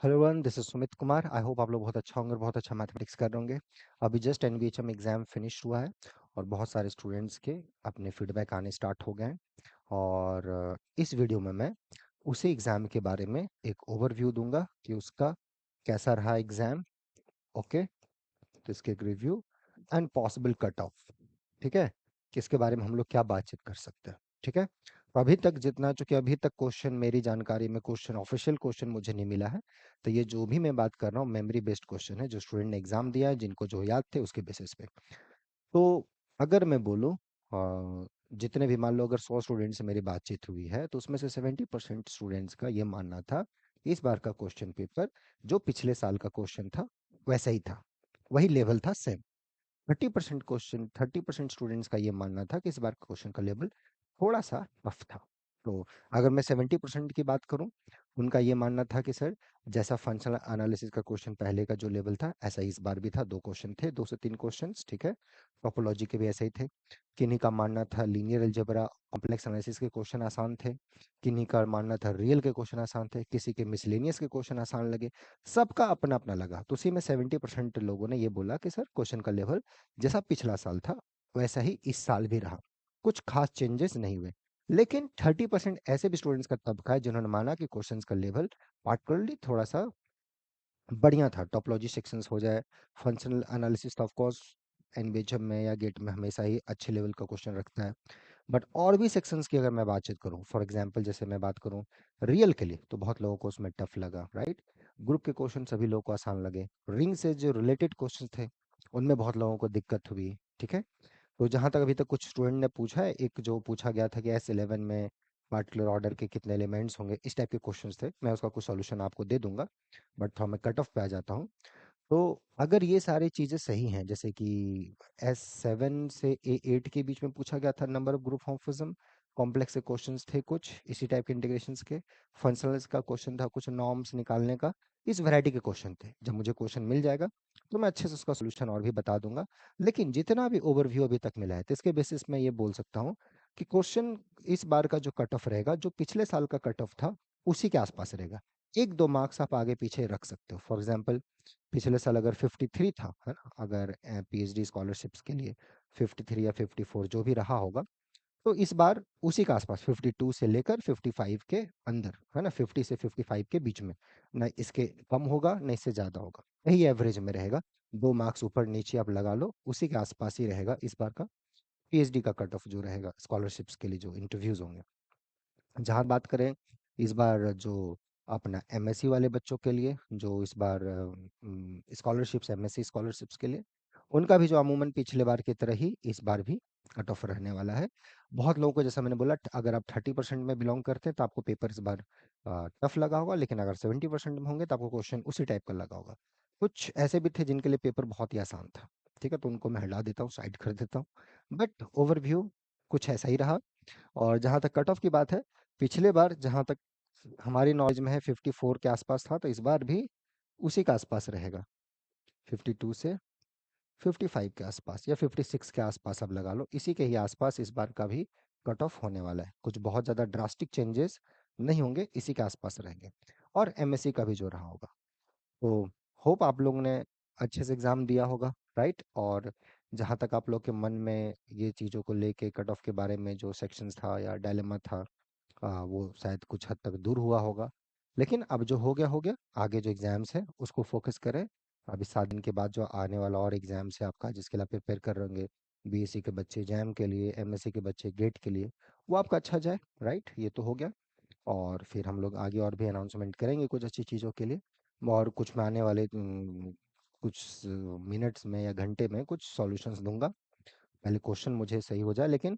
Hello everyone, this is Sumit Kumar. I hope आप लोग बहुत अच्छा होंगे और बहुत अच्छा मैथमेटिक्स कर रहे होंगे। अभी जस्ट एनबीएचएम एग्जाम फिनिश हुआ है और बहुत सारे स्टूडेंट्स के अपने फीडबैक आने स्टार्ट हो गए हैं। और इस वीडियो में मैं उसी एग्ज़ाम के बारे में एक ओवरव्यू दूंगा कि उसका कैसा रहा एग्ज़ाम। ओके, तो इसके एक review and possible cut off. ठीक है, कि इसके बारे में हम लोग क्या बातचीत कर सकते हैं। ठीक है, तो अभी तक जितना, चूंकि अभी तक क्वेश्चन मेरी जानकारी में क्वेश्चन ऑफिशियल क्वेश्चन मुझे नहीं मिला है, तो ये जो भी मैं बात कर रहा हूँ मेमोरी बेस्ड क्वेश्चन है, जो स्टूडेंट ने एग्जाम दिया है, जिनको जो याद थे उसके बेसिस पे। तो अगर मैं बोलूँ, जितने भी, मान लो अगर 100 स्टूडेंट से मेरी बातचीत हुई है तो उसमें से 70% स्टूडेंट्स का ये मानना था इस बार का क्वेश्चन पेपर जो पिछले साल का क्वेश्चन था वैसा ही था, वही लेवल था, सेम। 30% स्टूडेंट्स का ये मानना था कि इस बार क्वेश्चन का लेवल थोड़ा सा टफ था। तो अगर मैं 70% की बात करूं, उनका ये मानना था कि सर, जैसा फंक्शनल एनालिसिस का क्वेश्चन पहले का जो लेवल था ऐसा ही इस बार भी था। दो क्वेश्चन थे, 2 से 3 क्वेश्चन, ठीक है। टोपोलॉजी के भी ऐसे ही थे। किन्हीं का मानना था लीनियर अलजेब्रा कॉम्प्लेक्स एनालिसिस के क्वेश्चन आसान थे, किन्हीं का मानना था रियल के क्वेश्चन आसान थे, किसी के मिसलेनियस के क्वेश्चन आसान लगे। सबका अपना अपना लगा। तो उसी में 70% लोगों ने ये बोला कि सर, क्वेश्चन का लेवल जैसा पिछला साल था वैसा ही इस साल भी रहा, कुछ खास चेंजेस नहीं हुए। लेकिन 30% ऐसे भी स्टूडेंट्स का तबका है जिन्होंने माना कि क्वेश्चंस का लेवल पार्टिकुलरली थोड़ा सा बढ़िया था। टोपोलॉजी सेक्शंस हो जाए, functional analysis of course NBHM में या गेट में हमेशा ही अच्छे लेवल का क्वेश्चन रखता है। बट और भी सेक्शंस की अगर मैं बातचीत करूं, फॉर एग्जांपल जैसे मैं बात करूं रियल के लिए, तो बहुत लोगों को उसमें टफ लगा, राइट। ग्रुप के क्वेश्चन सभी लोगों को आसान लगे। रिंग से जो रिलेटेड क्वेश्चन थे उनमें बहुत लोगों को दिक्कत हुई, ठीक है। तो जहाँ तक अभी तक कुछ स्टूडेंट ने पूछा है, एक जो पूछा गया था कि S11 में पार्टिकुलर ऑर्डर के कितने एलिमेंट्स होंगे, इस टाइप के क्वेश्चंस थे। मैं उसका कुछ सॉल्यूशन आपको दे दूंगा, बट थोड़ा मैं कट ऑफ पे आ जाता हूँ। तो अगर ये सारी चीज़ें सही हैं, जैसे कि S7 से A8 के बीच में पूछा गया था नंबर ऑफ ग्रुप होमोफिज्म, कॉम्प्लेक्स से क्वेश्चंस थे कुछ इसी टाइप के इंटीग्रेशंस के, फंक्शनल्स का क्वेश्चन था कुछ नॉर्म्स निकालने का, इस वैरायटी के क्वेश्चन थे। जब मुझे क्वेश्चन मिल जाएगा तो मैं अच्छे से उसका सोल्यूशन और भी बता दूंगा। लेकिन जितना भी ओवरव्यू अभी तक मिला है, तो इसके बेसिस में ये बोल सकता हूँ कि क्वेश्चन इस बार का जो कट ऑफ रहेगा, जो पिछले साल का कट ऑफ था उसी के आसपास रहेगा। 1-2 मार्क्स आप आगे पीछे रख सकते हो। फॉर एग्जाम्पल, पिछले साल अगर 53 था, है ना, अगर पीएचडी स्कॉलरशिप्स के लिए 53 या 54 जो भी रहा होगा, तो इस बार उसी के आसपास 52 से लेकर 55 के अंदर, है ना, 50 से 55 के बीच में, ना इसके कम होगा ना इससे ज़्यादा होगा, यही एवरेज में रहेगा। 2 मार्क्स ऊपर नीचे आप लगा लो, उसी के आसपास ही रहेगा इस बार का पीएचडी का कट ऑफ जो रहेगा स्कॉलरशिप्स के लिए जो इंटरव्यूज होंगे। जहाँ बात करें इस बार जो अपना एमएससी वाले बच्चों के लिए, जो इस बार स्कॉलरशिप्स, एमएससी स्कॉलरशिप्स के लिए, उनका भी जो अमूमन पिछले बार की तरह ही इस बार भी कट ऑफ रहने वाला है। बहुत लोगों को, जैसा मैंने बोला, अगर आप 30% में बिलोंग करते हैं तो आपको पेपर इस बार टफ लगा होगा, लेकिन अगर 70% में होंगे तो आपको क्वेश्चन उसी टाइप का लगा होगा। कुछ ऐसे भी थे जिनके लिए पेपर बहुत ही आसान था, ठीक है, तो उनको मैं हटा देता हूँ, साइड कर देता हूँ। बट ओवरव्यू कुछ ऐसा ही रहा। और जहाँ तक कट ऑफ की बात है, पिछले बार जहाँ तक हमारी नॉलेज में है 54 के आसपास था, तो इस बार भी उसी के आसपास रहेगा। 52 से 55 के आसपास या 56 के आसपास आप लगा लो, इसी के ही आसपास इस बार का भी कट ऑफ होने वाला है। कुछ बहुत ज़्यादा ड्रास्टिक चेंजेस नहीं होंगे, इसी के आसपास रहेंगे। और एमएससी का भी जो रहा होगा। तो होप आप लोगों ने अच्छे से एग्ज़ाम दिया होगा, राइट। और जहाँ तक आप लोग के मन में ये चीज़ों को लेके कट ऑफ के बारे में जो सेक्शंस था या डायलेमा था, वो शायद कुछ हद तक दूर हुआ होगा। लेकिन अब जो हो गया, आगे जो एग्ज़ाम्स है उसको फोकस करें। अभी 7 दिन के बाद जो आने वाला और एग्ज़ाम्स है आपका, जिसके लिए आप प्रिपेयर कर रहे होंगे, बीएससी के बच्चे जैम के लिए, एमएससी के बच्चे गेट के लिए, वो आपका अच्छा जाए, राइट। ये तो हो गया। और फिर हम लोग आगे और भी अनाउंसमेंट करेंगे कुछ अच्छी चीज़ों के लिए। और कुछ मैं आने वाले कुछ मिनट्स में या घंटे में कुछ सॉल्यूशंस दूंगा। पहले क्वेश्चन मुझे सही हो जाए। लेकिन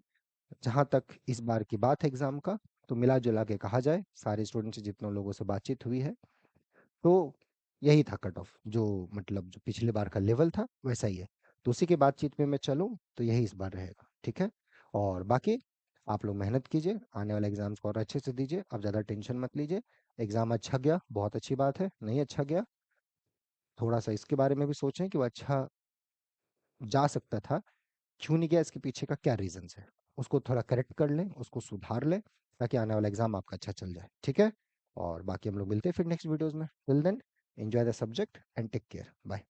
जहाँ तक इस बार की बात है एग्ज़ाम का, तो मिला जुला के कहा जाए, सारे स्टूडेंट से जितने लोगों से बातचीत हुई है, तो यही था कट ऑफ, जो मतलब जो पिछले बार का लेवल था वैसा ही है। तो उसी की बातचीत में मैं चलूँ तो यही इस बार रहेगा, ठीक है। और बाकी आप लोग मेहनत कीजिए, आने वाले एग्जाम्स को और अच्छे से दीजिए, आप ज़्यादा टेंशन मत लीजिए। एग्ज़ाम अच्छा गया बहुत अच्छी बात है, नहीं अच्छा गया थोड़ा सा इसके बारे में भी सोचें कि वो अच्छा जा सकता था, क्यों नहीं गया, इसके पीछे का क्या रीजंस है, उसको थोड़ा करेक्ट कर लें, उसको सुधार लें, ताकि आने वाला एग्जाम आपका अच्छा चल जाए, ठीक है। और बाकी हम लोग मिलते हैं फिर नेक्स्ट वीडियोस में। Till then enjoy the subject and take care, bye.